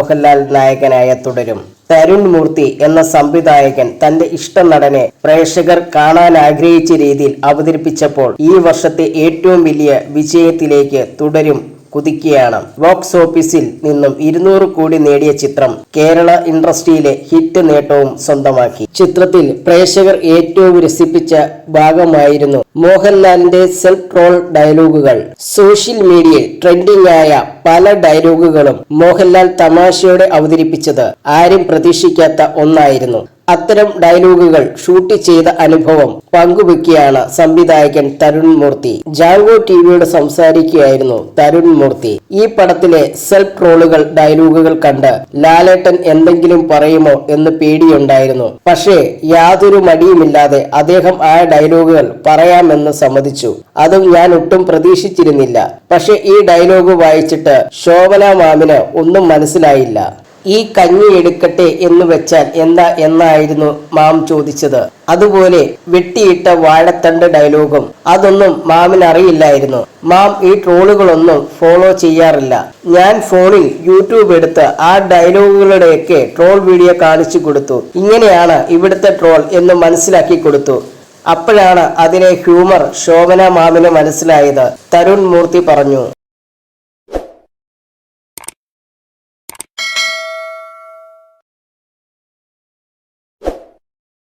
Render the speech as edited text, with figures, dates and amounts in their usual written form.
മോഹൻലാൽ നായകനായ തുടരും. തരുൺ മൂർത്തി എന്ന സംവിധായകൻ തന്റെ ഇഷ്ട നടനെ പ്രേക്ഷകർ കാണാൻ ആഗ്രഹിച്ച രീതിയിൽ അവതരിപ്പിച്ചപ്പോൾ ഈ വർഷത്തെ ഏറ്റവും വലിയ വിജയത്തിലേക്ക് തുടരും കുതിക്കുകയാണ്. ബോക്സ് ഓഫീസിൽ നിന്നും 200 കോടി നേടിയ ചിത്രം കേരള ഇൻഡസ്ട്രിയിലെ ഹിറ്റ് നേട്ടവും സ്വന്തമാക്കി. ചിത്രത്തിൽ പ്രേക്ഷകർ ഏറ്റവും രസിപ്പിച്ച ഭാഗമായിരുന്നു മോഹൻലാലിന്റെ സെൽഫ് ട്രോൾ ഡയലോഗുകൾ. സോഷ്യൽ മീഡിയയിൽ ട്രെൻഡിംഗ് ആയ പല ഡയലോഗുകളും മോഹൻലാൽ തമാശയോടെ അവതരിപ്പിച്ചത് ആരും പ്രതീക്ഷിക്കാത്ത ഒന്നായിരുന്നു. അത്തരം ഡയലോഗുകൾ ഷൂട്ട് ചെയ്ത അനുഭവം പങ്കുവെക്കുകയാണ് സംവിധായകൻ തരുൺ മൂർത്തി. ജാങ്കോ ടിവിയോട് സംസാരിക്കുകയായിരുന്നു തരുൺ മൂർത്തി. ഈ പടത്തിലെ സെൽഫ് ട്രോളുകൾ ഡയലോഗുകൾ കണ്ട് ലാലേട്ടൻ എന്തെങ്കിലും പറയുമോ എന്ന് പേടിയുണ്ടായിരുന്നു. പക്ഷേ യാതൊരു മടിയുമില്ലാതെ അദ്ദേഹം ആ ഡയലോഗുകൾ പറയാമെന്ന് സമ്മതിച്ചു. അതും ഞാൻ ഒട്ടും പ്രതീക്ഷിച്ചിരുന്നില്ല. പക്ഷെ ഈ ഡയലോഗ് വായിച്ചിട്ട് ശോഭന മാമിന് ഒന്നും മനസ്സിലായില്ല. ഈ കഞ്ഞി എടുക്കട്ടെ എന്ന് വെച്ചാൽ എന്താ എന്നായിരുന്നു മാം ചോദിച്ചത്. അതുപോലെ വെട്ടിയിട്ട വാഴത്തണ്ട് ഡയലോഗും അതൊന്നും മാമിന് അറിയില്ലായിരുന്നു. മാം ഈ ട്രോളുകളൊന്നും ഫോളോ ചെയ്യാറില്ല. ഞാൻ ഫോണിൽ യൂട്യൂബ് എടുത്ത് ആ ഡയലോഗുകളുടെയൊക്കെ ട്രോൾ വീഡിയോ കാണിച്ചു കൊടുത്തു. ഇങ്ങനെയാണ് ഇവിടുത്തെ ട്രോൾ എന്ന് മനസ്സിലാക്കി കൊടുത്തു. അപ്പോഴാണ് അതിലെ ഹ്യൂമർ ശോഭന മാമിന് മനസ്സിലായത്. തരുൺ മൂർത്തി പറഞ്ഞു.